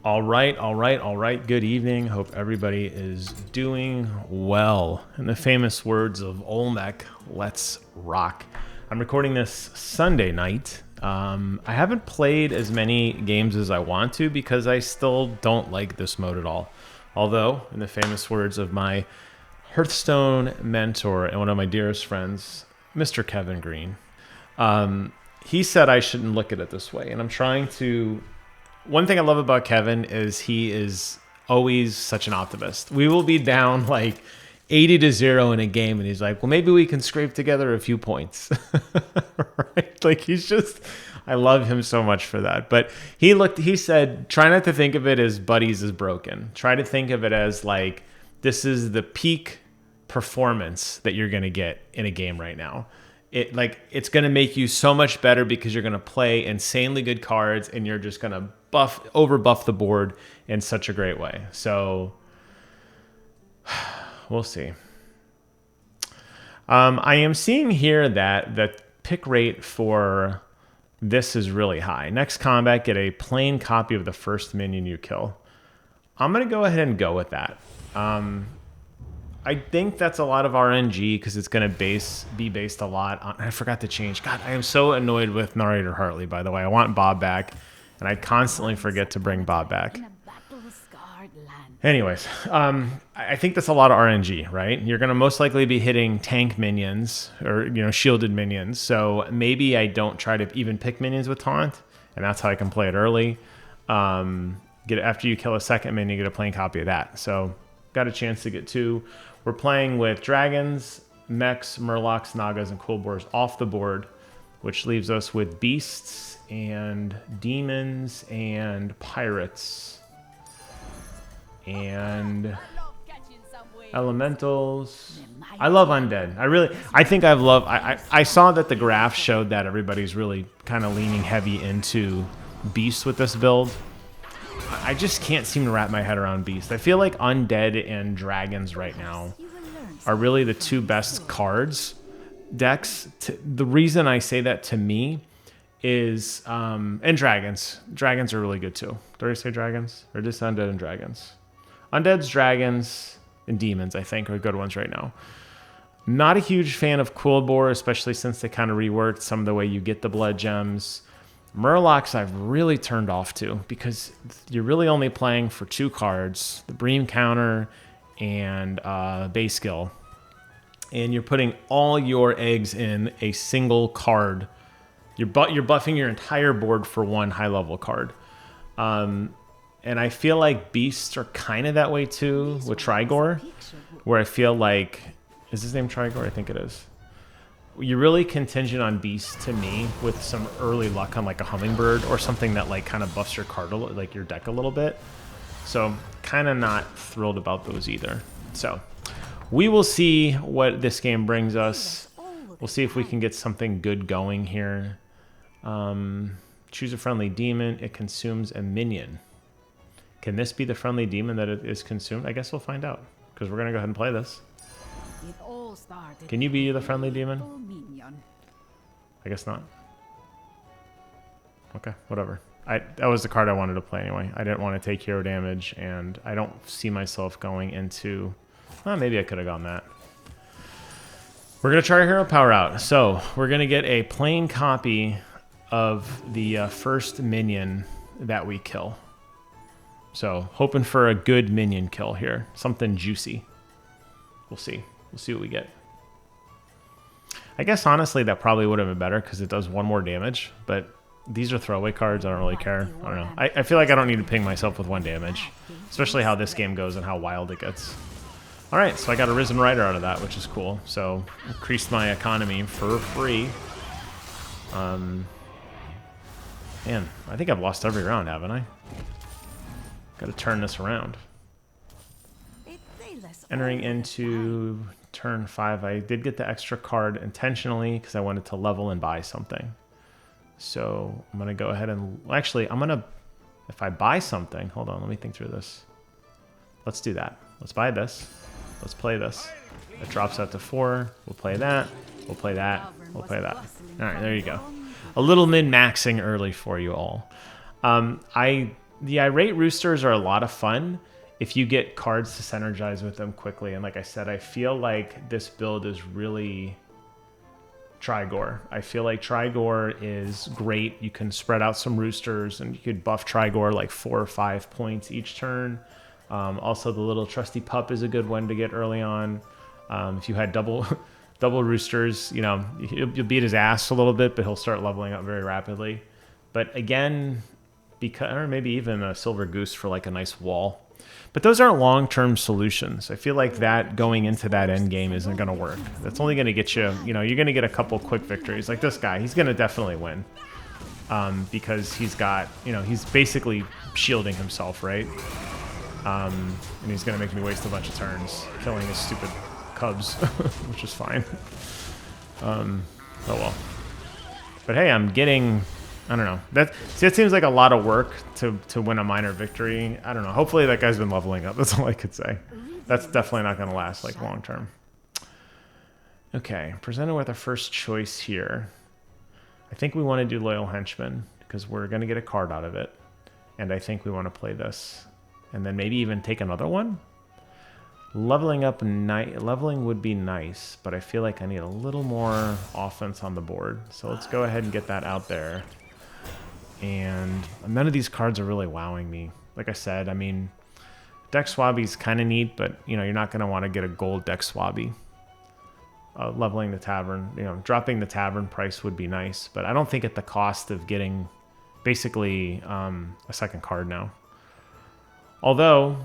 All right, all right, all right. Good evening. Hope everybody is doing well. In the famous words of Olmec, let's rock. I'm recording this Sunday night. I haven't played as many games as I want to because I still don't like this mode at all. Although, in the famous words of my Hearthstone mentor and one of my dearest friends, Mr. Kevin Green, he said I shouldn't look at it this way. And I'm trying to... One thing I love about Kevin is he is always such an optimist. We will be down like 80-0 in a game, and he's like, well, maybe we can scrape together a few points. Right? Like, he's just... I love him so much for that. But he said, try not to think of it as buddies is broken. Try to think of it as like, this is the peak performance that you're going to get in a game right now. It's going to make you so much better because you're going to play insanely good cards and you're just going to over buff the board in such a great way. So we'll see. I am seeing here that the pick rate for this is really high. Next combat, get a plain copy of the first minion you kill. I'm going to go ahead and go with that. I think that's a lot of RNG because it's going to be based a lot on... I forgot to change. God, I am so annoyed with Narrator Hartley, by the way. I want Bob back, and I constantly forget to bring Bob back. Anyways, I think that's a lot of RNG, right? You're going to most likely be hitting tank minions or, shielded minions. So maybe I don't try to even pick minions with taunt, and that's how I can play it early. After you kill a second minion, you get a plain copy of that. So got a chance to get two. We're playing with dragons, mechs, murlocs, nagas, and cool boars off the board, which leaves us with beasts and demons and pirates and elementals. I love undead. I saw that the graph showed that everybody's really kind of leaning heavy into beasts with this build. I just can't seem to wrap my head around beast. I feel like undead and dragons right now are really the two best cards decks. The reason I say that to me is, and dragons. Dragons are really good too. Did I say dragons? Or just undead and dragons? Undeads, dragons, and demons, I think, are good ones right now. Not a huge fan of Cool Boar, especially since they kind of reworked some of the way you get the blood gems. Murlocs I've really turned off to because you're really only playing for two cards, the Bream counter and base skill. And you're putting all your eggs in a single card. You're buffing your entire board for one high-level card. And I feel like beasts are kind of that way too with Trigor, where I feel like... Is his name Trigor? I think it is. You're really contingent on beasts to me with some early luck on like a hummingbird or something that like kind of buffs your card, like your deck a little bit. So kind of not thrilled about those either. So we will see what this game brings us. We'll see if we can get something good going here. Choose a friendly demon. It consumes a minion. Can this be the friendly demon that it is consumed? I guess we'll find out because we're going to go ahead and play this. Can you be the friendly demon? I guess not. Okay, whatever. That was the card I wanted to play anyway. I didn't want to take hero damage, and I don't see myself going into... Well, maybe I could have gone that. We're going to try our hero power out. So we're going to get a plain copy of the first minion that we kill. So hoping for a good minion kill here. Something juicy. We'll see. We'll see what we get. I guess, honestly, that probably would have been better because it does one more damage. But these are throwaway cards. I don't really care. I don't know. I feel like I don't need to ping myself with one damage. Especially how this game goes and how wild it gets. All right, so I got a Risen Rider out of that, which is cool. So increased my economy for free. Man, I think I've lost every round, haven't I? Got to turn this around. Entering into turn 5, I did get the extra card intentionally because I wanted to level and buy something. So I'm going to go ahead and... Actually, I'm going to... If I buy something... Hold on, let me think through this. Let's do that. Let's buy this. Let's play this. It drops out to 4. We'll play that. We'll play that. We'll play that. All right, there you go. A little min-maxing early for you all. I The irate roosters are a lot of fun if you get cards to synergize with them quickly. And like I said, I feel like this build is really Trigor. I feel like Trigor is great. You can spread out some roosters and you could buff Trigor like 4 or 5 points each turn. Also, the little trusty pup is a good one to get early on. If you had double roosters, you know, you'll beat his ass a little bit, but he'll start leveling up very rapidly. But again, or maybe even a silver goose for like a nice wall. But those aren't long-term solutions. I feel like that going into that end game isn't going to work. That's only going to get you, you know, you're going to get a couple quick victories. Like this guy, he's going to definitely win. Because he's got, you know, he's basically shielding himself, right? And he's going to make me waste a bunch of turns killing his stupid cubs, which is fine. Oh well. But hey, I'm getting... I don't know. That seems like a lot of work to win a minor victory. I don't know. Hopefully that guy's been leveling up. That's all I could say. That's definitely not going to last like long term. Okay, presented with our first choice here. I think we want to do Loyal Henchman because we're going to get a card out of it. And I think we want to play this. And then maybe even take another one. Leveling would be nice, but I feel like I need a little more offense on the board. So let's go ahead and get that out there. And none of these cards are really wowing me. Like I said, I mean, Deck Swabby's kind of neat, but you know, you're not going to want to get a gold Deck Swabby. Leveling the tavern, you know, dropping the tavern price would be nice, but I don't think at the cost of getting basically a second card now. Although,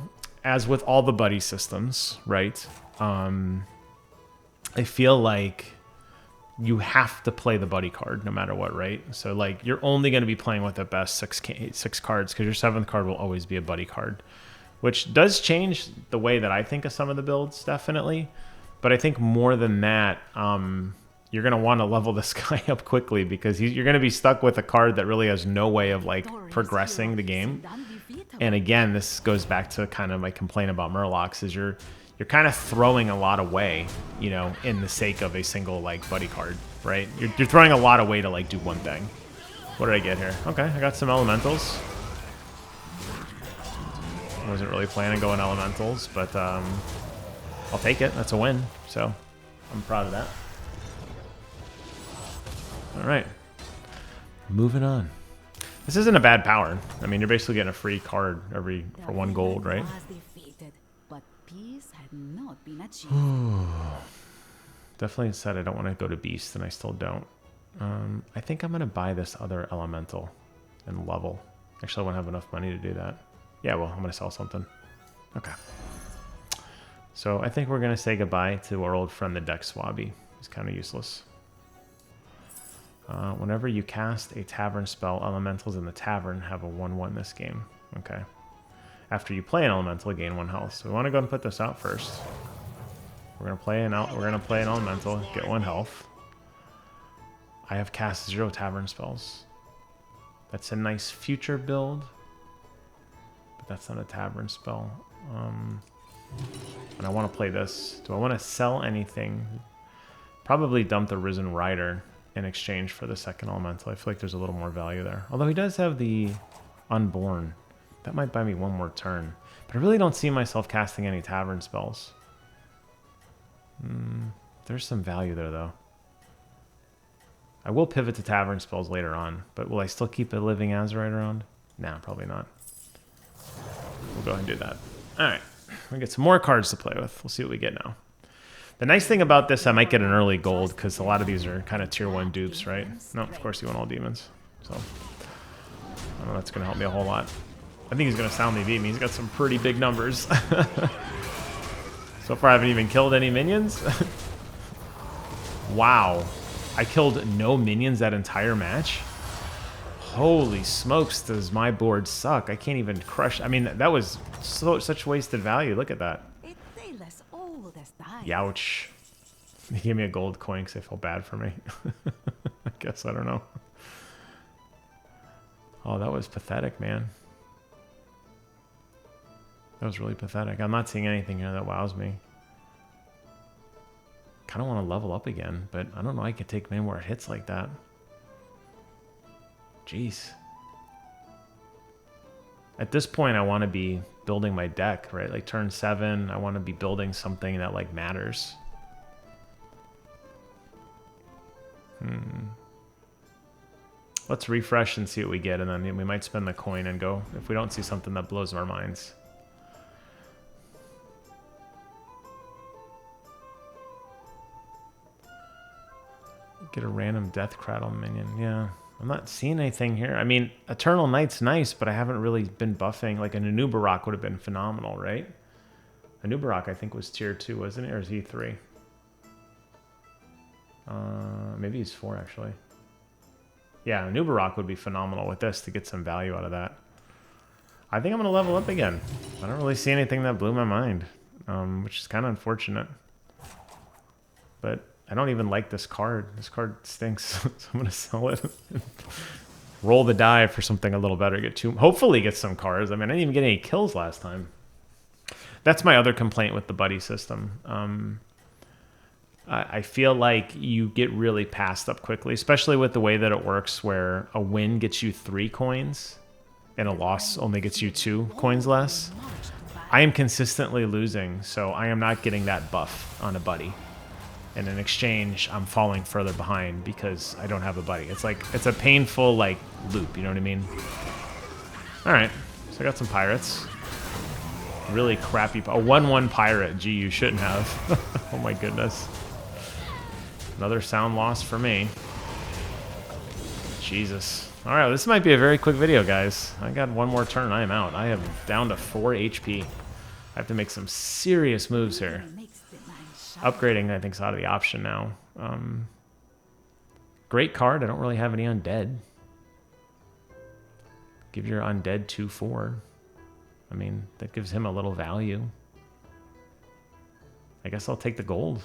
as with all the buddy systems, right, I feel like you have to play the buddy card no matter what, right? So like you're only going to be playing with the best six cards because your 7th card will always be a buddy card, which does change the way that I think of some of the builds, definitely. But I think more than that, you're going to want to level this guy up quickly because you're going to be stuck with a card that really has no way of like progressing the game. And again, this goes back to kind of my complaint about Murlocs is you're kind of throwing a lot away, you know, in the sake of a single, like, buddy card, right? You're throwing a lot away to, like, do one thing. What did I get here? Okay, I got some elementals. I wasn't really planning going elementals, but I'll take it. That's a win, so I'm proud of that. All right. Moving on. This isn't a bad power. I mean, you're basically getting a free card for 1 gold, right? Not been achieved. Definitely said I don't want to go to Beast, and I still don't. I think I'm going to buy this other Elemental and level. Actually, I won't have enough money to do that. Yeah, well, I'm going to sell something. Okay. So I think we're going to say goodbye to our old friend, the Deck Swabby. He's kind of useless. Whenever you cast a tavern spell, elementals in the tavern have a 1/1 this game. Okay. After you play an elemental, gain 1 health. So we want to go and put this out first. We're gonna play an elemental, get 1 health. I have cast 0 tavern spells. That's a nice future build, but that's not a tavern spell. And I want to play this. Do I want to sell anything? Probably dump the Risen Rider in exchange for the 2nd elemental. I feel like there's a little more value there. Although he does have the Unborn. That might buy me 1 more turn. But I really don't see myself casting any tavern spells. There's some value there, though. I will pivot to tavern spells later on, but will I still keep a Living Azurite around? Nah, probably not. We'll go ahead and do that. Alright, we get some more cards to play with. We'll see what we get now. The nice thing about this, I might get an early gold, because a lot of these are kind of tier 1 dupes, right? No, of course you want all demons. So, I don't know, that's going to help me a whole lot. I think he's going to soundly beat me. He's got some pretty big numbers. So far, I haven't even killed any minions. Wow. I killed no minions that entire match? Holy smokes, does my board suck. I can't even crush. I mean, that was such wasted value. Look at that. Youch. He gave me a gold coin because they felt bad for me. I guess, I don't know. Oh, that was pathetic, man. That was really pathetic. I'm not seeing anything here that wows me. Kind of want to level up again, but I don't know I could take many more hits like that. Jeez. At this point, I want to be building my deck, right? Like turn 7, I want to be building something that like matters. Let's refresh and see what we get, and then we might spend the coin and go if we don't see something that blows our minds. Get a random Death Cradle minion. Yeah, I'm not seeing anything here. I mean, Eternal Knight's nice, but I haven't really been buffing. Like an Anubarak would have been phenomenal, right? Anubarak, I think, was tier 2, wasn't it? Or is he 3? Maybe he's 4, actually. Yeah, Anubarak would be phenomenal with this to get some value out of that. I think I'm going to level up again. I don't really see anything that blew my mind, which is kind of unfortunate. But I don't even like this card. This card stinks, so I'm going to sell it. Roll the die for something a little better. Hopefully get some cards. I mean, I didn't even get any kills last time. That's my other complaint with the buddy system. I feel like you get really passed up quickly, especially with the way that it works, where a win gets you 3 coins and a loss only gets you 2 coins less. I am consistently losing, so I am not getting that buff on a buddy. And in exchange, I'm falling further behind because I don't have a buddy. It's like, it's a painful like loop, you know what I mean? All right, so I got some pirates. Really crappy, a 1/1 pirate. Gee, you shouldn't have. Oh my goodness. Another sound loss for me. Jesus. All right, this might be a very quick video, guys. I got one more turn. I am out. I am down to 4 HP. I have to make some serious moves here. Upgrading, I think, is out of the option now. Great card. I don't really have any undead. Give your undead 2/4. I mean, that gives him a little value. I guess I'll take the gold.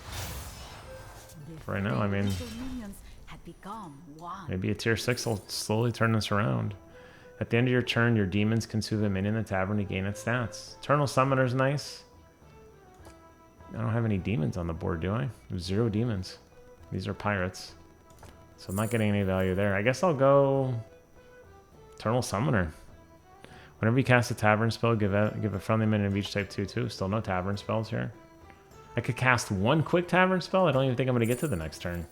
Right now, I mean, maybe a tier 6 will slowly turn this around. At the end of your turn, your demons consume a minion in the tavern to gain its stats. Eternal Summoner's nice. I don't have any demons on the board, do I? There's 0 demons. These are pirates. So I'm not getting any value there. I guess I'll go Eternal Summoner. Whenever you cast a tavern spell, give a friendly minion of each type 2/2. Still no tavern spells here. I could cast 1 quick tavern spell. I don't even think I'm going to get to the next turn.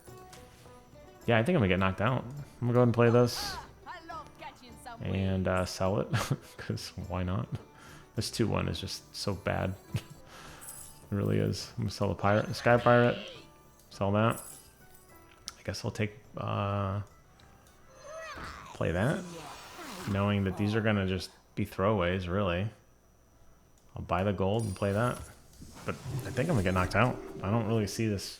Yeah, I think I'm going to get knocked out. I'm going to go ahead and play this. And sell it. Because why not? This 2/1 is just so bad. It really is. I'm going to sell the pirate, the Sky Pirate. Sell that. I guess I'll take... play that. Knowing that these are going to just be throwaways, really. I'll buy the gold and play that. But I think I'm going to get knocked out. I don't really see this.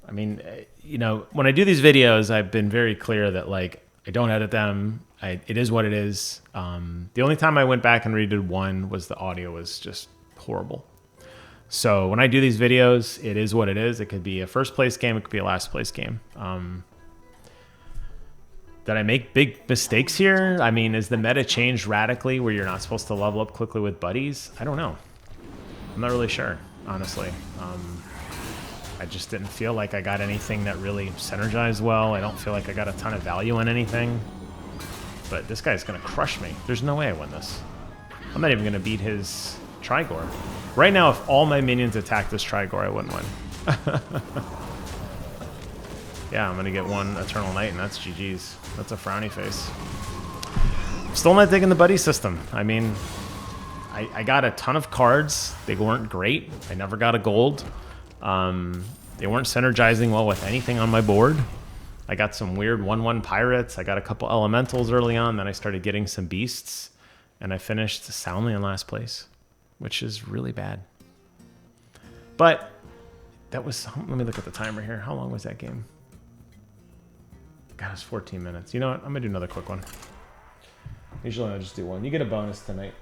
I mean, you know, when I do these videos, I've been very clear that, like, I don't edit them. It is what it is. The only time I went back and redid one was the audio was just horrible. So when I do these videos, it is what it is. It could be a first place game. It could be a last place game. Did I make big mistakes here? I mean, is the meta changed radically where you're not supposed to level up quickly with buddies? I don't know. I'm not really sure, honestly. I just didn't feel like I got anything that really synergized well. I don't feel like I got a ton of value in anything. But this guy's going to crush me. There's no way I win this. I'm not even going to beat his Trigor. Right now, if all my minions attack this Trigor, I wouldn't win. Yeah, I'm going to get 1 Eternal Knight, and that's GG's. That's a frowny face. Still not digging the buddy system. I mean, I got a ton of cards. They weren't great. I never got a gold. They weren't synergizing well with anything on my board. I got some weird 1/1 pirates. I got a couple elementals early on. Then I started getting some beasts. And I finished soundly in last place, which is really bad. But that was... Let me look at the timer here. How long was that game? God, it's 14 minutes. You know what? I'm going to do another quick one. Usually I just do one. You get a bonus tonight.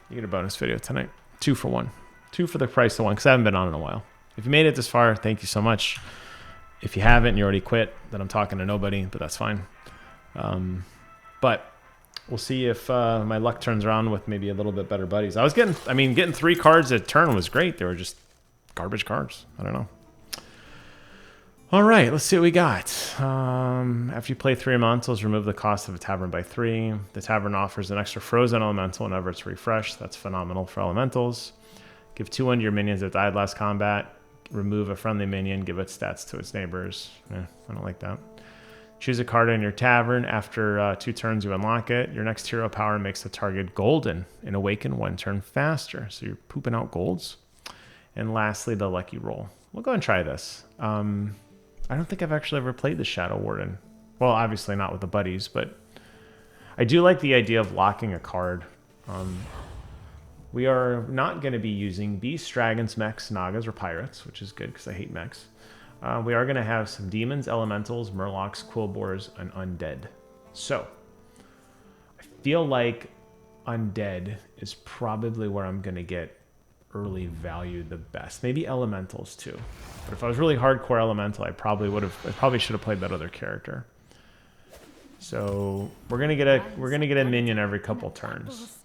You get a bonus video tonight. 2 for 1. 2 for the price of 1, because I haven't been on in a while. If you made it this far, thank you so much. If you haven't and you already quit, then I'm talking to nobody, but that's fine. But we'll see if my luck turns around with maybe a little bit better buddies. I was getting 3 cards a turn was great. They were just garbage cards. I don't know. All right, let's see what we got. After you play 3 elementals, remove the cost of a tavern by 3. The tavern offers an extra frozen elemental whenever it's refreshed. That's phenomenal for elementals. Give 2-1 to your minions that died last combat. Remove a friendly minion. Give its stats to its neighbors. I don't like that. Choose a card in your tavern. After 2 turns, you unlock it. Your next hero power makes the target golden and awaken 1 turn faster. So you're pooping out golds. And lastly, the lucky roll. We'll go and try this. I don't think I've actually ever played the Shadow Warden. Well, obviously not with the buddies, but I do like the idea of locking a card. We are not going to be using beasts, dragons, mechs, nagas, or pirates, which is good because I hate mechs. We are going to have some demons, elementals, murlocs, quillbores, and undead. So, I feel like undead is probably where I'm going to get early value the best. Maybe elementals too. But if I was really hardcore elemental, I probably should have played that other character. So we're gonna get a minion every couple turns.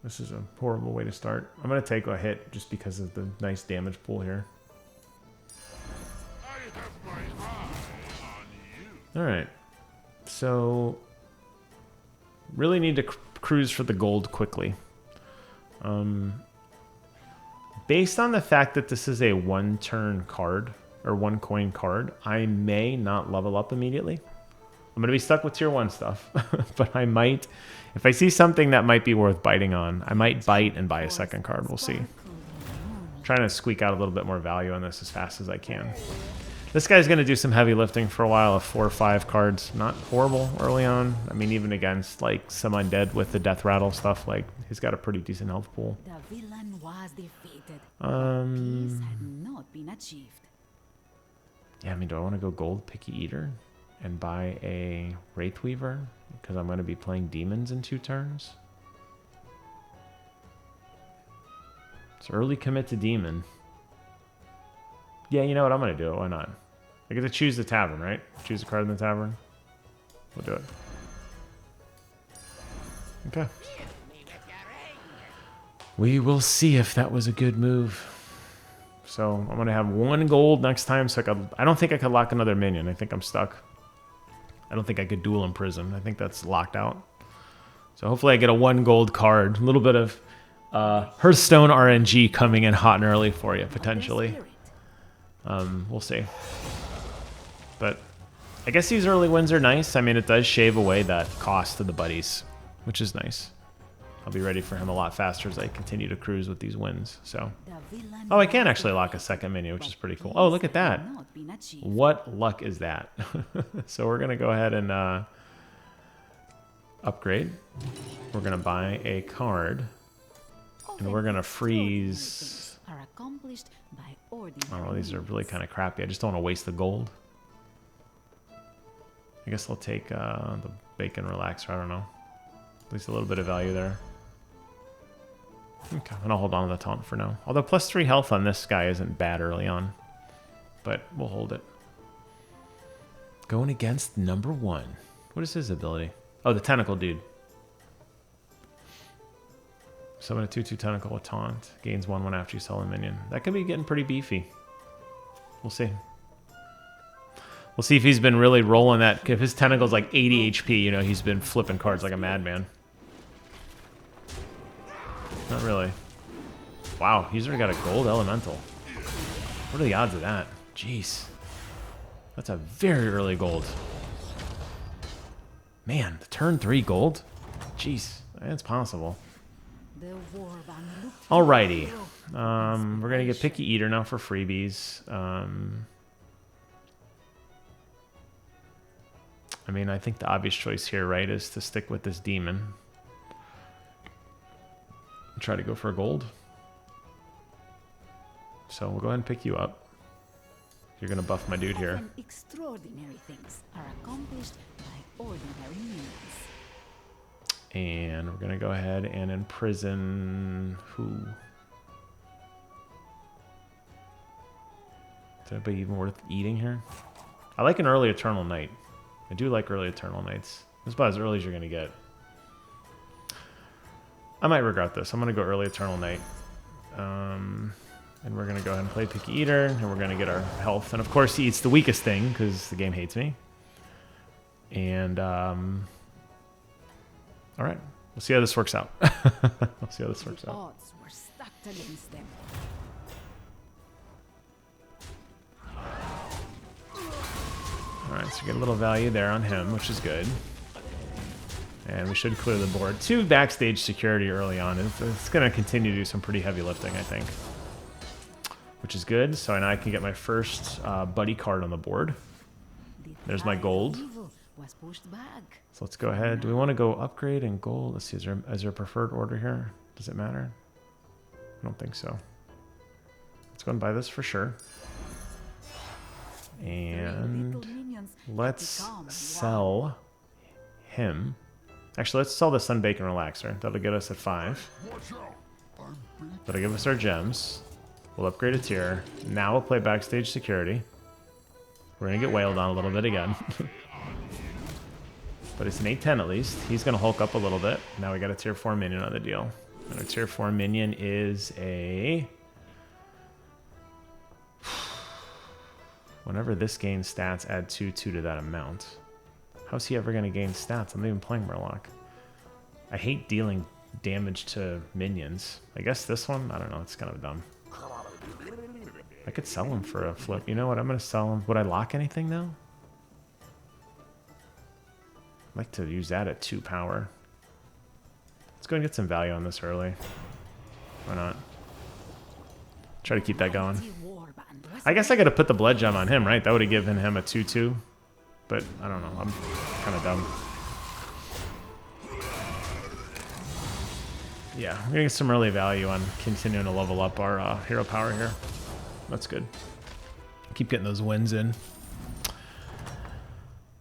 This is a horrible way to start. I'm gonna take a hit just because of the nice damage pool here. All right. So really need to cruise for the gold quickly. Based on the fact that this is a 1-turn card, or 1 coin card, I may not level up immediately. I'm going to be stuck with tier 1 stuff, but I might, if I see something that might be worth biting on, I might bite and buy a second card. We'll see. I'm trying to squeak out a little bit more value on this as fast as I can. This guy's going to do some heavy lifting for a while of 4 or 5 cards. Not horrible early on. I mean, even against like some undead with the death rattle stuff, like he's got a pretty decent health pool. The villain was defeated. Peace had not been achieved. Yeah, I mean, do I want to go gold Picky Eater and buy a Wraithweaver because I'm going to be playing demons in 2 turns? It's early commit to demon. Yeah, you know what? I'm going to do it. Why not? I get to choose the tavern, right? Choose a card in the tavern. We'll do it. Okay. We will see if that was a good move. So I'm going to have 1 gold next time. So I don't think I could lock another minion. I think I'm stuck. I don't think I could duel imprison. I think that's locked out. So hopefully I get a 1 gold card. A little bit of Hearthstone RNG coming in hot and early for you, potentially. We'll see. But I guess these early wins are nice. I mean, it does shave away that cost to the buddies, which is nice. I'll be ready for him a lot faster as I continue to cruise with these wins. So, oh, I can actually lock a second minion, which is pretty cool. Oh, look at that. What luck is that? So we're going to go ahead and upgrade. We're going to buy a card. And we're going to freeze. Oh, these are really kind of crappy. I just don't want to waste the gold. I guess I'll take the bacon relaxer. I don't know. At least a little bit of value there. Okay, and I'll hold on to the taunt for now. Although +3 health on this guy isn't bad early on. But we'll hold it. Going against number 1. What is his ability? Oh, the tentacle dude. Summon a 2/2 tentacle with taunt. Gains 1/1 after you sell a minion. That could be getting pretty beefy. We'll see. We'll see if he's been really rolling that. If his tentacle's like 80 HP, you know, he's been flipping cards like a madman. Not really. Wow, he's already got a gold elemental. What are the odds of that? Jeez. That's a very early gold. Man, the turn 3 gold? Jeez, it's possible. Alrighty. We're going to get Picky Eater now for freebies. I mean, I think the obvious choice here, right, is to stick with this demon. And try to go for a gold. So we'll go ahead and pick you up. You're going to buff my dude here. Extraordinary things are accomplished by ordinary means. And we're going to go ahead and imprison who? Is anybody even worth eating here? I like an early Eternal Night. I do like early Eternal Nights. This is about as early as you're going to get. I might regret this. I'm going to go early Eternal Night. And we're going to go ahead and play Picky Eater, and we're going to get our health. And of course, he eats the weakest thing because the game hates me. And, all right. We'll see how this works out. We'll see how this works out. Odds were stacked against them. All right, so we get a little value there on him, which is good. And we should clear the board. 2 backstage security early on. It's going to continue to do some pretty heavy lifting, I think. Which is good. So now I can get my first buddy card on the board. There's my gold. So let's go ahead. Do we want to go upgrade and gold? Let's see. Is there a preferred order here? Does it matter? I don't think so. Let's go and buy this for sure. And let's sell him. Actually, let's sell the Sun Bacon Relaxer. That'll get us at 5. That'll give us our gems. We'll upgrade a tier. Now we'll play backstage security. We're going to get wailed on a little bit again. But it's an 8-10 at least. He's going to hulk up a little bit. Now we got a tier 4 minion on the deal. And our tier 4 minion is a... Whenever this gains stats, add 2 to that amount. How's he ever going to gain stats? I'm not even playing Murloc. I hate dealing damage to minions. I guess this one? I don't know. It's kind of dumb. I could sell him for a flip. You know what? I'm going to sell him. Would I lock anything, though? I'd like to use that at 2 power. Let's go and get some value on this early. Why not? Try to keep that going. I guess I could have put the blood gem on him, right? That would have given him a 2-2. But I don't know. I'm kind of dumb. Yeah, we're going to get some early value on continuing to level up our hero power here. That's good. Keep getting those wins in.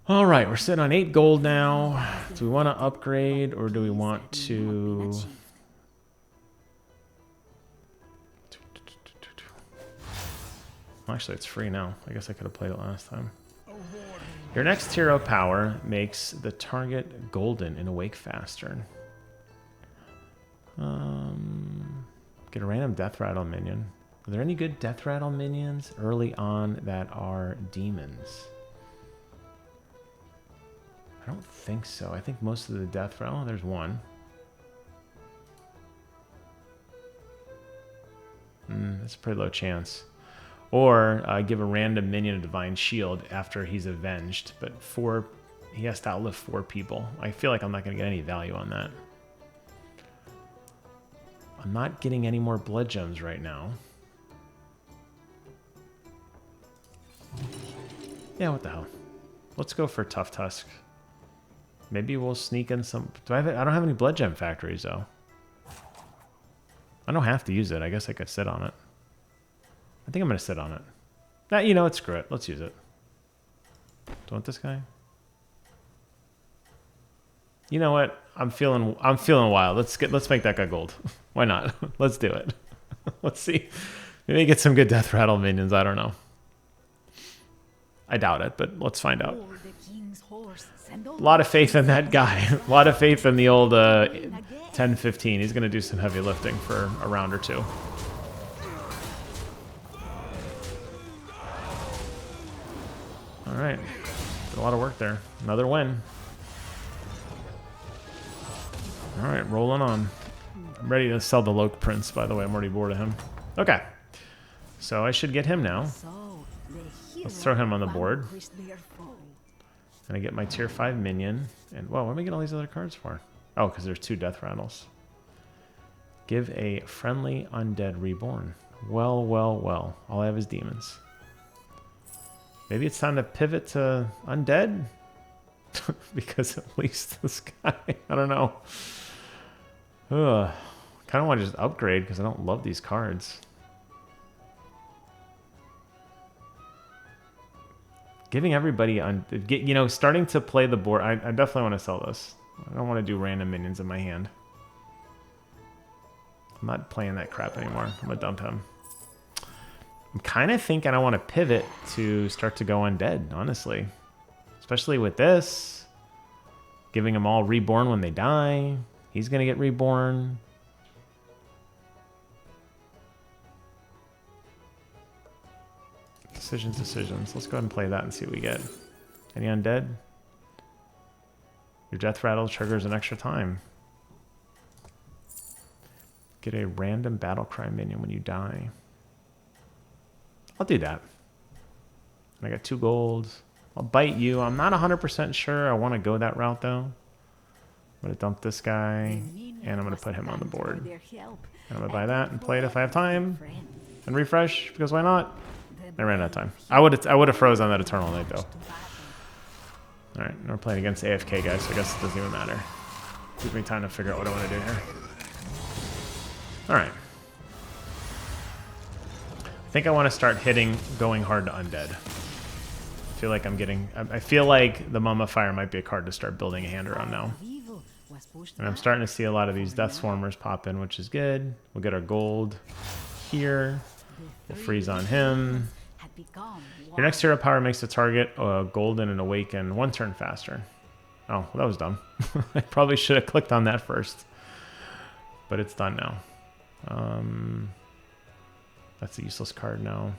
All right, we're sitting on 8 gold now. Do we want to upgrade or do we want to... Actually, it's free now. I guess I could have played it last time. Your next hero power makes the target golden and awake faster. Get a random death rattle minion. Are there any good death rattle minions early on that are demons? I don't think so. I think most of the death rattle... Oh, there's one. That's a pretty low chance. Or give a random minion a divine shield after he's avenged, but he has to outlive 4 people. I feel like I'm not going to get any value on that. I'm not getting any more blood gems right now. Yeah, what the hell? Let's go for Tough Tusk. Maybe we'll sneak in some... I don't have any blood gem factories, though. I don't have to use it. I guess I could sit on it. I think I'm going to sit on it. Nah, you know what? Screw it. Let's use it. Do you want this guy? You know what? I'm feeling wild. Let's make that guy gold. Why not? Let's do it. Let's see. Maybe get some good death rattle minions. I don't know. I doubt it, but let's find out. A lot of faith in that guy. A lot of faith in the old 10-15. He's going to do some heavy lifting for a round or 2. All right. Did a lot of work there. Another win. All right, rolling on. I'm ready to sell the Loke Prince, by the way. I'm already bored of him. Okay. So I should get him now. Let's throw him on the board. And I get my tier 5 minion. And, whoa, what am I getting all these other cards for? Oh, because there's 2 death rattles. Give a friendly undead reborn. Well, well, well. All I have is demons. Maybe it's time to pivot to undead? Because at least this guy, I don't know. Ugh. Kind of want to just upgrade because I don't love these cards. Giving everybody, starting to play the board. I definitely want to sell this. I don't want to do random minions in my hand. I'm not playing that crap anymore. I'm going to dump him. I'm kind of thinking I want to pivot to start to go undead, honestly. Especially with this. Giving them all reborn when they die. He's going to get reborn. Decisions, decisions. Let's go ahead and play that and see what we get. Any undead? Your death rattle triggers an extra time. Get a random battle cry minion when you die. I'll do that. And I got 2 golds. I'll bite you. I'm not 100% sure I want to go that route though. I'm going to dump this guy and I'm going to put him on the board. And I'm going to buy that and play it if I have time. And refresh, because why not? I ran out of time. I would have froze on that Eternal Night though. Alright, we're playing against AFK guys, so I guess it doesn't even matter. Gives me time to figure out what I want to do here. Alright. I think I want to start going hard to undead. I feel like I feel like the Mummifier might be a card to start building a hand around now. And I'm starting to see a lot of these Death Swarmers pop in, which is good. We'll get our gold here. We'll freeze on him. Your next hero power makes the target golden and awaken 1 turn faster. Oh, well, that was dumb. I probably should have clicked on that first. But it's done now. That's a useless card now.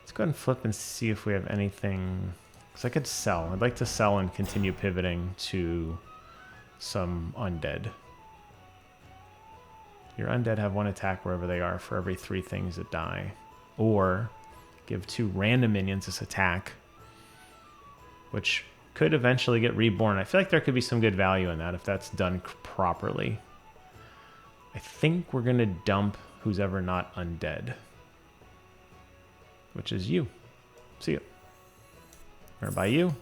Let's go ahead and flip and see if we have anything. Because I could sell. I'd like to sell and continue pivoting to some undead. Your undead have 1 attack wherever they are for every 3 things that die. Or give 2 random minions this attack, which could eventually get reborn. I feel like there could be some good value in that if that's done properly. I think we're going to dump who's ever not undead, which is you. See you. I'm going to buy you. I'm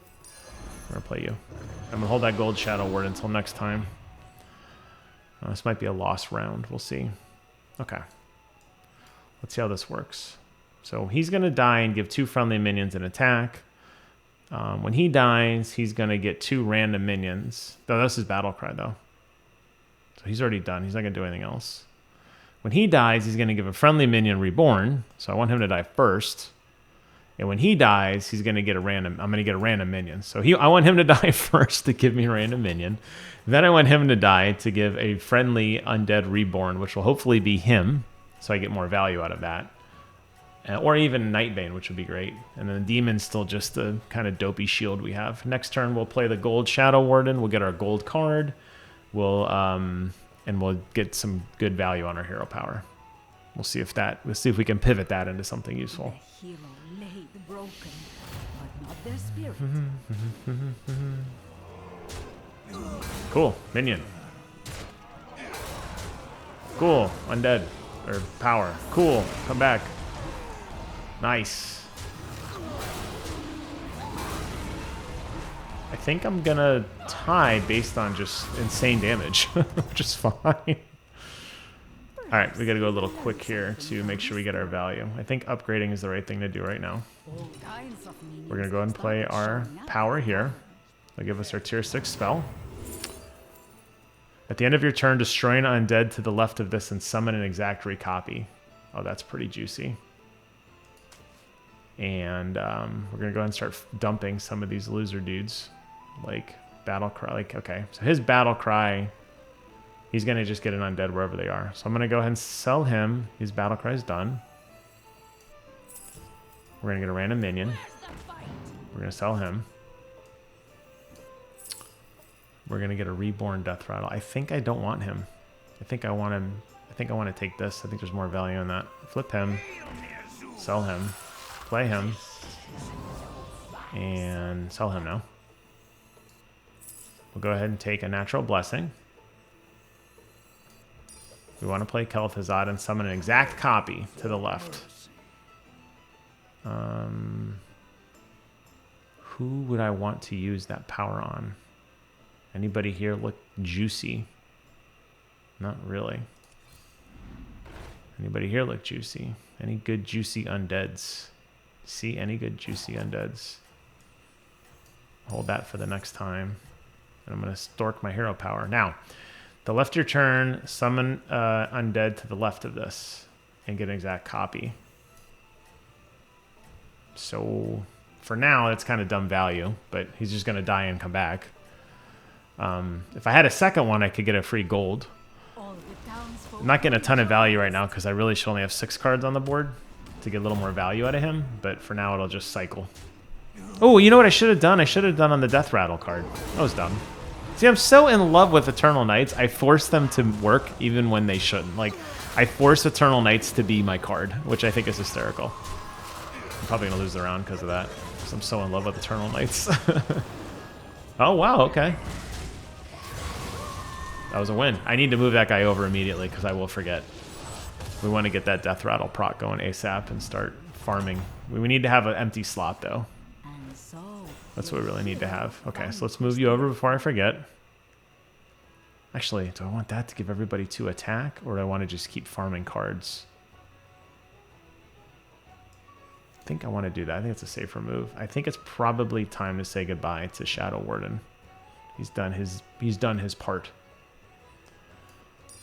going to play you. I'm going to hold that gold Shadow Word until next time. This might be a lost round. We'll see. Okay. Let's see how this works. So he's going to die and give 2 friendly minions an attack. When he dies, he's going to get 2 random minions. Oh, that's his battle cry, though. So he's already done. He's not going to do anything else. When he dies, he's going to give a friendly minion reborn. So I want him to die first. And when he dies, he's going to get I'm going to get a random minion. So I want him to die first to give me a random minion. Then I want him to die to give a friendly undead reborn, which will hopefully be him. So I get more value out of that. Or even Nightbane, which would be great. And then the Demon's still just the kind of dopey shield we have. Next turn, we'll play the gold Shadow Warden. We'll get our gold card. We'll get some good value on our hero power. We'll see if we can pivot that into something useful. The hero lay broken, but not their spirit. Cool, minion. Cool, undead or power. Cool, come back. Nice. I think I'm gonna tie based on just insane damage, which is fine. Alright, we gotta go a little quick here to make sure we get our value. I think upgrading is the right thing to do right now. We're gonna go ahead and play our power here. They'll give us our tier 6 spell. At the end of your turn, destroy an undead to the left of this and summon an exact recopy. Oh, that's pretty juicy. And we're going to go ahead and start dumping some of these loser dudes. Like Battle Cry. Like, okay, so his Battle Cry, he's going to just get an undead wherever they are. So I'm going to go ahead and sell him. His Battle Cry is done. We're going to get a random minion. We're going to sell him. We're going to get a reborn Death Rattle. I think I don't want him. I think I want him. I think I want to take this. I think there's more value in that. Flip him. Sell him. Play him. And sell him now. We'll go ahead and take a Natural Blessing. We want to play Kel'Thuzad and summon an exact copy to the left. Who would I want to use that power on? Anybody here look juicy? Not really. Anybody here look juicy? Any good juicy undeads? See any good juicy undeads? Hold that for the next time. And I'm going to stork my hero power. Now, the left your turn, summon undead to the left of this and get an exact copy. So for now, it's kind of dumb value, but he's just going to die and come back. If I had a second one, I could get a free gold. I'm not getting a ton of value right now because I really should only have 6 cards on the board. to get a little more value out of him, but for now it'll just cycle. Oh, you know what I should have done? I should have done on the Death Rattle card. That was dumb. See, I'm so in love with Eternal Knights, I force them to work even when they shouldn't. Like, I force Eternal Knights to be my card, which I think is hysterical. I'm probably going to lose the round because of that, because I'm so in love with Eternal Knights. Oh, wow, okay. That was a win. I need to move that guy over immediately because I will forget. We want to get that Death Rattle proc going ASAP and start farming. We need to have an empty slot, though. That's what we really need to have. Okay, so let's move you over before I forget. Actually, do I want that to give everybody 2 attack, or do I want to just keep farming cards? I think I want to do that. I think it's a safer move. I think it's probably time to say goodbye to Shadow Warden. He's done his part.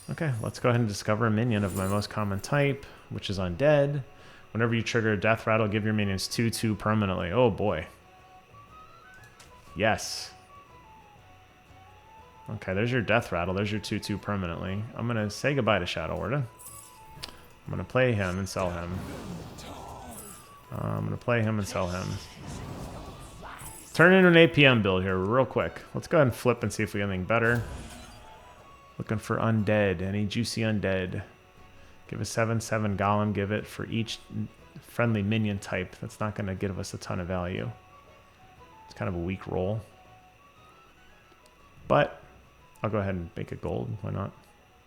Okay, let's go ahead and discover a minion of my most common type, which is Undead. Whenever you trigger a Death Rattle, give your minions 2/2 permanently. Oh boy. Yes. Okay, there's your Death Rattle. There's your 2/2 permanently. I'm going to say goodbye to Shadow Warden. I'm going to play him and sell him. I'm going to play him and sell him. Turn into an APM build here real quick. Let's go ahead and flip and see if we get anything better. Looking for Undead. Any juicy Undead. Give a 7/7 Golem. Give it for each friendly minion type. That's not going to give us a ton of value. It's kind of a weak roll. But I'll go ahead and make it gold. Why not?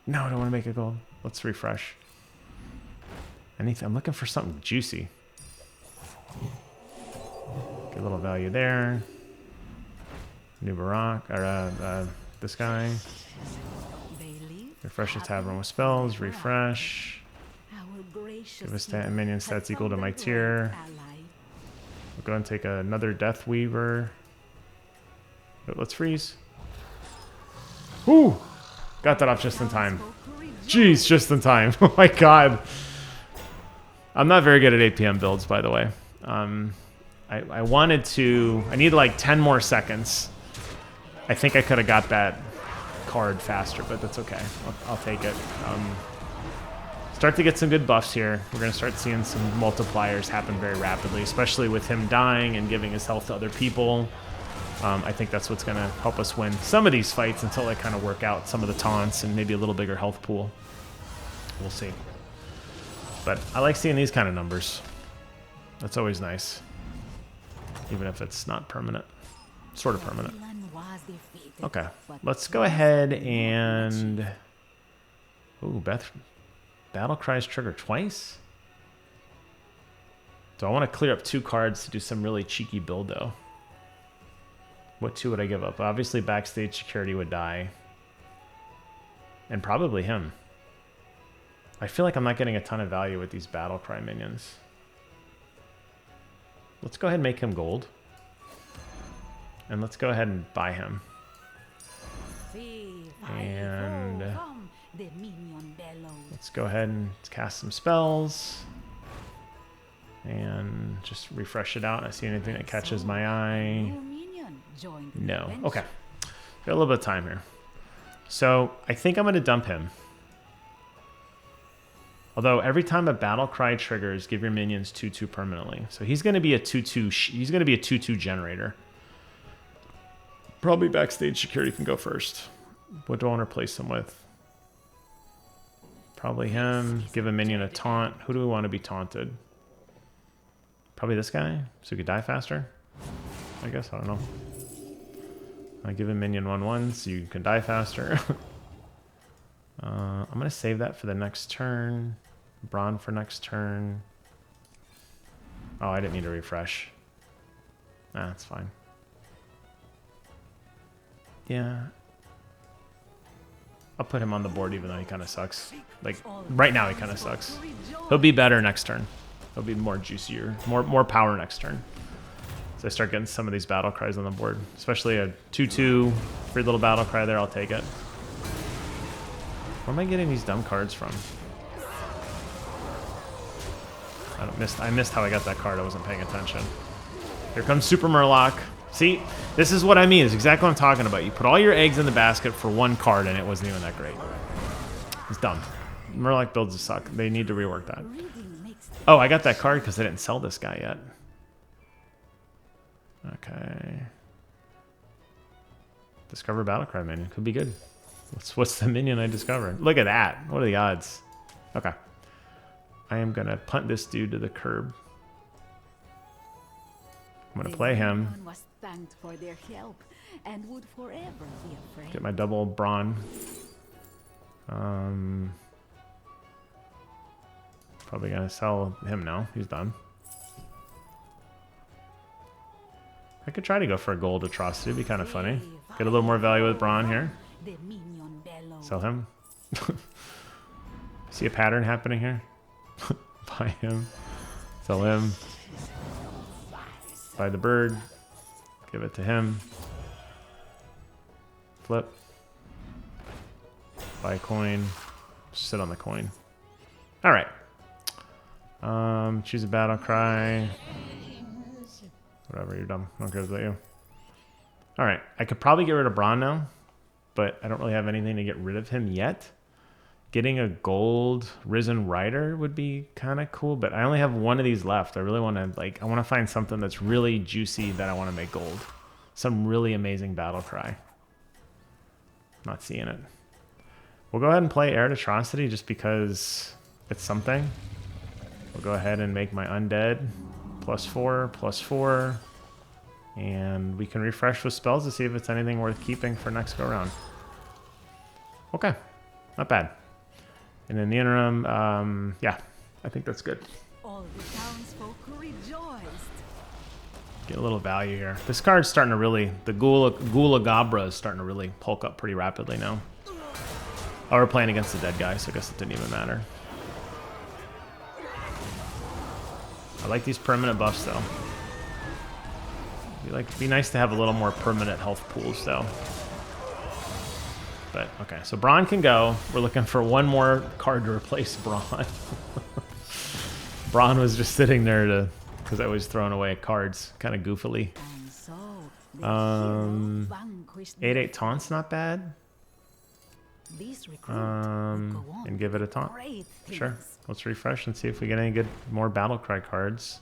No, I don't want to make it gold. Let's refresh. Anything? I'm looking for something juicy. Get a little value there. New Barak, or this guy. Refresh the tavern with spells. Refresh. Give us minion stats equal to my tier. We'll go and take another Death Weaver. But let's freeze. Ooh! Got that off just in time. Jeez, just in time. Oh my god. I'm not very good at 8 p.m. builds, by the way. I wanted to... I need like 10 more seconds. I think I could have got that card faster, but that's okay. I'll take it. Start to get some good buffs here. We're going to start seeing some multipliers happen very rapidly, especially with him dying and giving his health to other people. I think that's what's going to help us win some of these fights until they kind of work out some of the taunts and maybe a little bigger health pool. We'll see. But I like seeing these kind of numbers. That's always nice. Even if it's not permanent. Sort of permanent. Okay. Let's go ahead and... Ooh, Battle Cries trigger twice? Do I want to clear up 2 cards to do some really cheeky build, though? What 2 would I give up? Obviously, Backstage Security would die. And probably him. I feel like I'm not getting a ton of value with these Battle Cry minions. Let's go ahead and make him gold. And let's go ahead and buy him. And let's go ahead and cast some spells. And just refresh it out. I see anything that catches my eye. No. Okay. Got a little bit of time here. So I think I'm going to dump him. Although every time a Battle Cry triggers, give your minions 2/2 permanently. So he's going to be a 2/2. He's going to be a 2/2 generator. Probably Backstage Security can go first. What do I want to replace him with? Probably him. Give a minion a taunt. Who do we want to be taunted? Probably this guy, so he could die faster. I guess, I don't know. I give a minion 1/1 so you can die faster. I'm going to save that for the next turn. Brawn for next turn. Oh, I didn't mean to refresh. Ah, that's fine. Yeah. I'll put him on the board even though he kind of sucks. Like, right now he kind of sucks. He'll be better next turn. He'll be more juicier. More power next turn. So I start getting some of these Battle Cries on the board. Especially a 2/2 free little Battle Cry there, I'll take it. Where am I getting these dumb cards from? I missed how I got that card. I wasn't paying attention. Here comes Super Murloc. See, this is what I mean. It's exactly what I'm talking about. You put all your eggs in the basket for 1 card, and it wasn't even that great. It's dumb. Murloc builds suck. They need to rework that. Oh, I got that card because I didn't sell this guy yet. Okay. Discover Battlecry minion. Could be good. What's the minion I discovered? Look at that. What are the odds? Okay. I am going to punt this dude to the curb. I'm going to play him. Was thanked for their help and would forever be afraid. Get my double brawn. Probably going to sell him now. He's done. I could try to go for a gold atrocity. It'd be kind of funny. Get a little more value with brawn here. Sell him. See a pattern happening here? Buy him. Sell him. Buy the bird. Give it to him. Flip. Buy a coin. Sit on the coin. Alright. Choose a battle cry. Whatever, you're dumb. I don't care about you. Alright. I could probably get rid of Braun now, but I don't really have anything to get rid of him yet. Getting a gold Risen Rider would be kind of cool, but I only have one of these left. I really want to, like, I want to find something that's really juicy that I want to make gold. Some really amazing battle cry. Not seeing it. We'll go ahead and play Arid Atrocity just because it's something. We'll go ahead and make my Undead +4/+4. And we can refresh with spells to see if it's anything worth keeping for next go round. Okay. Not bad. And in the interim, yeah, I think that's good. All the townsfolk rejoiced. Get a little value here. This card's starting to really, the Gula Gabra is starting to really bulk up pretty rapidly now. Oh, we're playing against the dead guy, so I guess it didn't even matter. I like these permanent buffs, though. Be nice to have a little more permanent health pools, though. But, okay, so Braun can go. We're looking for one more card to replace Braun. Braun was just sitting there because I was throwing away cards kind of goofily. 8/8 taunt's not bad. And give it a taunt. Sure. Let's refresh and see if we get any good more Battlecry cards.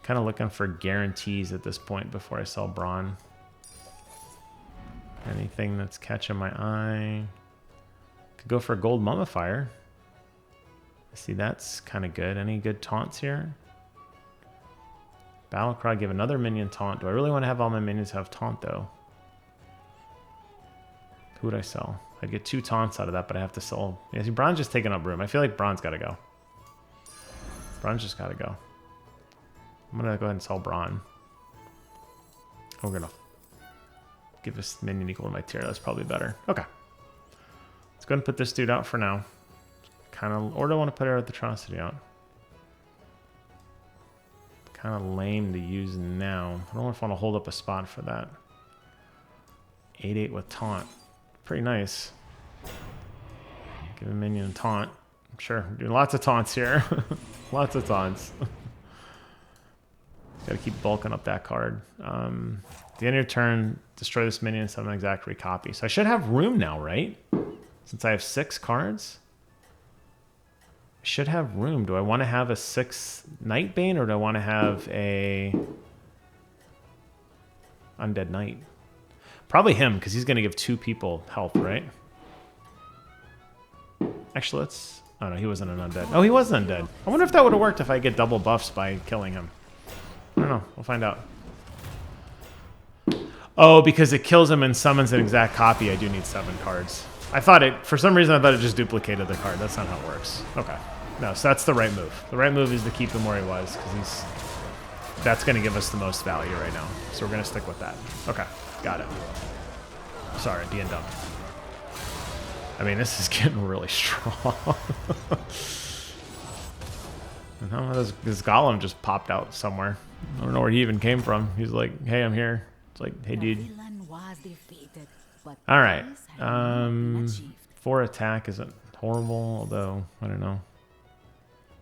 Kind of looking for guarantees at this point before I sell Braun. Anything that's catching my eye. Could go for a gold mummifier. See, that's kind of good. Any good taunts here? Battlecry, give another minion taunt. Do I really want to have all my minions have taunt, though? Who would I sell? I'd get 2 taunts out of that, but I have to sell. Yeah, see, Braun's just taking up room. I feel like Braun's got to go. Braun's just got to go. I'm going to go ahead and sell Braun. We're going to give this minion equal to my tier. That's probably better. Okay. Let's go ahead and put this dude out for now. Or do I want to put Arid Atrocity out? Kind of lame to use now. I don't know if I want to hold up a spot for that. 8/8 with taunt. Pretty nice. Give a minion a taunt. Sure, we're doing lots of taunts here. Lots of taunts. Gotta keep bulking up that card. At the end of your turn, destroy this minion and summon an exact recopy. So I should have room now, right? Since I have 6 cards? I should have room. Do I want to have a 6 Nightbane or do I want to have a Undead Knight? Probably him, because he's going to give 2 people health, right? Actually, let's... Oh, no, he wasn't an undead. Oh, he was undead. I wonder if that would have worked if I get double buffs by killing him. I don't know. We'll find out. Oh, because it kills him and summons an exact copy, I do need 7 cards. I thought it... For some reason, I thought it just duplicated the card. That's not how it works. Okay. No, so that's the right move. The right move is to keep him where he was, because he's... That's going to give us the most value right now. So we're going to stick with that. Okay. Got it. Sorry, being dumb. I mean, this is getting really strong. And how this golem just popped out somewhere. I don't know where he even came from. He's like, hey, I'm here. It's like, hey, dude. All right. 4 attack isn't horrible, although, I don't know.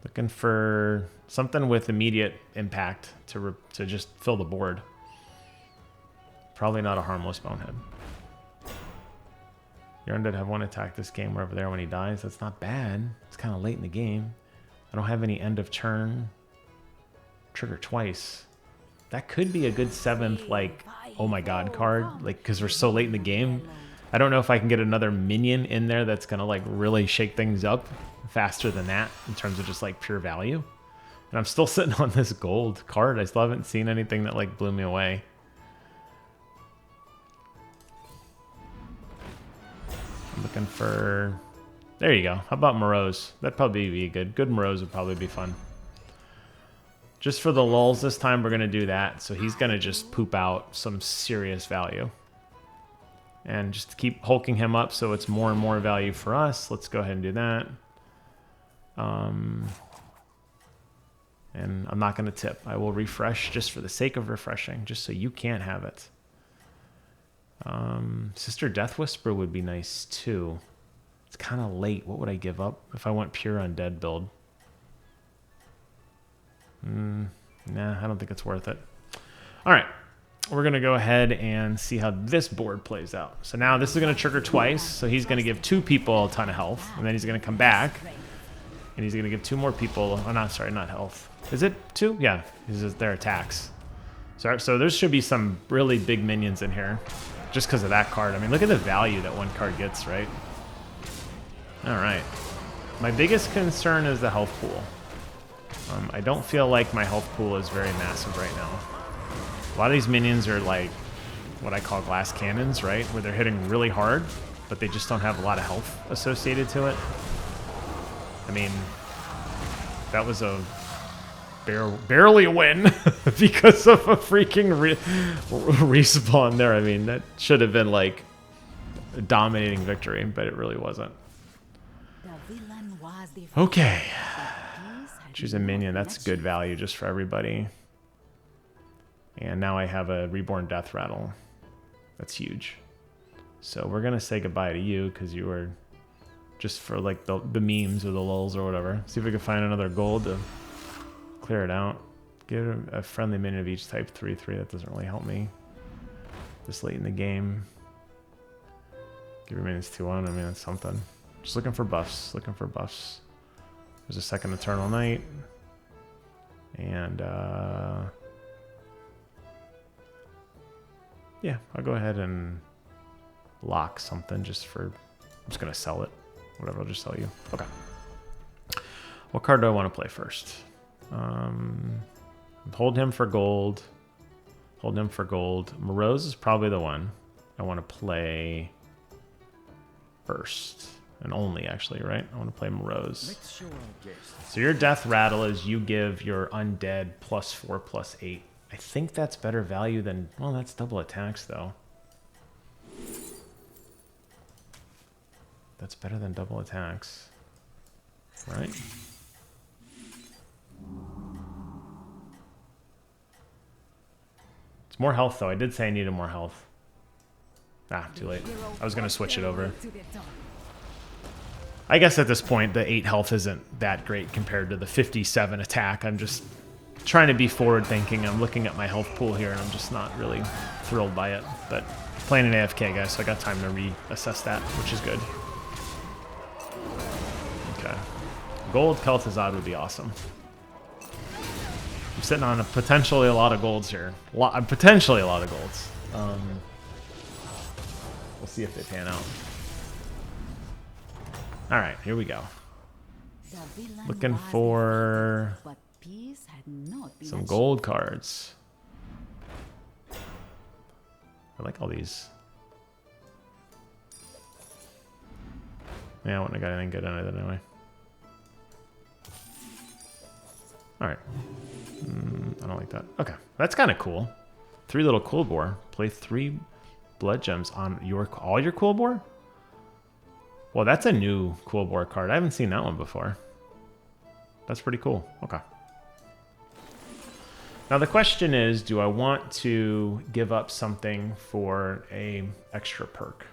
Looking for something with immediate impact to just fill the board. Probably not a harmless bonehead. Your undead have 1 attack this game. We're over there when he dies. That's not bad. It's kind of late in the game. I don't have any end of turn. Trigger twice. That could be a good 7th, like, oh my god card. Like, because we're so late in the game. I don't know if I can get another minion in there that's going to, like, really shake things up faster than that in terms of just, like, pure value. And I'm still sitting on this gold card. I still haven't seen anything that, like, blew me away. I'm looking for... There you go. How about Morose? That'd probably be good. Good Morose would probably be fun. Just for the lulz this time, we're going to do that. So he's going to just poop out some serious value. And just to keep hulking him up so it's more and more value for us, let's go ahead and do that. And I'm not going to tip. I will refresh just for the sake of refreshing, just so you can't have it. Sister Death Whisper would be nice too. It's kind of late. What would I give up if I went pure undead build? Nah, I don't think it's worth it. All right. We're going to go ahead and see how this board plays out. So now this is going to trigger twice. So he's going to give 2 people a ton of health. And then he's going to come back. And he's going to give 2 more people... Oh, not health. Is it 2? Yeah. This is their attacks. So there should be some really big minions in here. Just because of that card. I mean, look at the value that one card gets, right? All right. My biggest concern is the health pool. I don't feel like my health pool is very massive right now. A lot of these minions are like what I call glass cannons, right? Where they're hitting really hard, but they just don't have a lot of health associated to it. I mean, that was a barely a win because of a freaking respawn there. I mean, that should have been like a dominating victory, but it really wasn't. Okay. Choose a minion. That's good value just for everybody. And now I have a Reborn Death Rattle. That's huge. So we're going to say goodbye to you because you were just for like the memes or the lulz or whatever. See if we can find another gold to clear it out. Give a friendly minion of each type 3/3. That doesn't really help me this late in the game. Give your minions 2/1. I mean, that's something. Just looking for buffs. Looking for buffs. There's a second Eternal Night. And, yeah, I'll go ahead and lock something just for... I'm just going to sell it. Whatever, I'll just sell you. Okay. What card do I want to play first? Hold him for gold. Hold him for gold. Morose is probably the one I want to play first. And only, actually, right? I want to play Morose. So your Death Rattle is you give your undead +4/+8. I think that's better value than... Well, that's double attacks, though. That's better than double attacks. Right? It's more health, though. I did say I needed more health. Ah, too late. I was going to switch it over. I guess at this point, the 8 health isn't that great compared to the 57 attack. I'm just trying to be forward-thinking. I'm looking at my health pool here, and I'm just not really thrilled by it. But playing an AFK, guys, so I got time to reassess that, which is good. Okay. Gold Kel'Thuzad would be awesome. I'm sitting on potentially a lot of golds here. Potentially a lot of golds. We'll see if they pan out. All right, here we go. Looking for some gold cards. I like all these. Yeah, I wouldn't have got anything good on it anyway. All right. I don't like that. Okay, that's kind of cool. 3 little cool boar. Play 3 blood gems on all your cool boar. Well, that's a new cool boar card. I haven't seen that one before. That's pretty cool. Okay. Now the question is, do I want to give up something for a extra perk?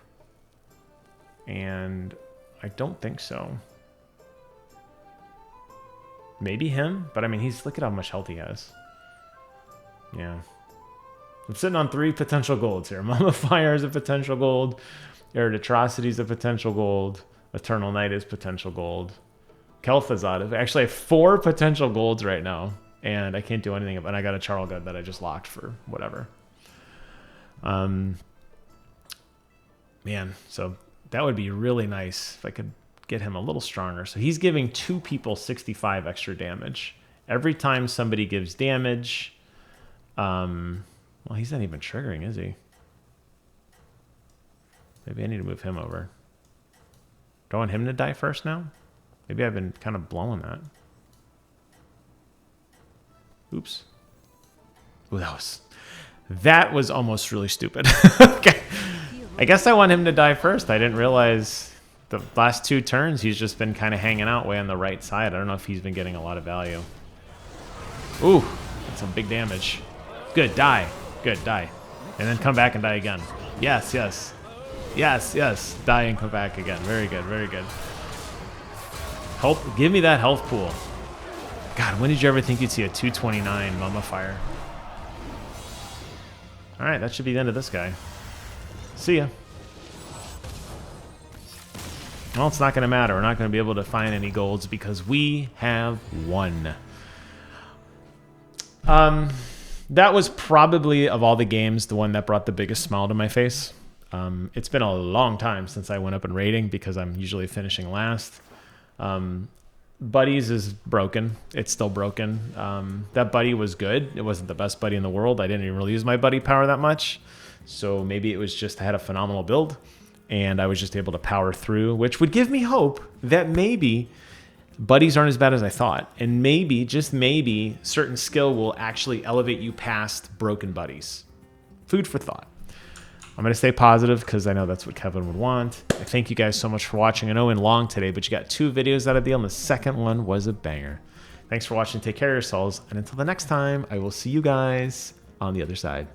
And I don't think so. Maybe him, but I mean, look at how much health he has. Yeah. I'm sitting on 3 potential golds here. Mama Fire is a potential gold. Arid Atrocity is a potential gold. Eternal Night is potential gold. Kel'Thuzad. Actually, I have 4 potential golds right now, and I can't do anything about it. I got a Charlgud that I just locked for whatever. Man, so that would be really nice if I could get him a little stronger. So he's giving 2 people 65 extra damage. Every time somebody gives damage, well, he's not even triggering, is he? Maybe I need to move him over. Do I want him to die first now? Maybe I've been kind of blowing that. Oops. Ooh, that was almost really stupid. Okay. I guess I want him to die first. I didn't realize the last 2 turns he's just been kind of hanging out way on the right side. I don't know if he's been getting a lot of value. Ooh, that's some big damage. Good, die. Good, die. And then come back and die again. Yes, yes. Yes, yes. Die and come back again. Very good, very good. Help, give me that health pool. God, when did you ever think you'd see a 229 Mummifier? All right, that should be the end of this guy. See ya. Well, it's not going to matter. We're not going to be able to find any golds because we have won. That was probably, of all the games, the one that brought the biggest smile to my face. It's been a long time since I went up in rating because I'm usually finishing last. Buddies is broken. It's still broken. That buddy was good. It wasn't the best buddy in the world. I didn't even really use my buddy power that much. So maybe it was just I had a phenomenal build and I was just able to power through, which would give me hope that maybe buddies aren't as bad as I thought. And maybe, just maybe, certain skill will actually elevate you past broken buddies. Food for thought. I'm going to stay positive because I know that's what Kevin would want. I thank you guys so much for watching. I know I went long today, but you got 2 videos out of the deal, and the second one was a banger. Thanks for watching. Take care of yourselves. And until the next time, I will see you guys on the other side.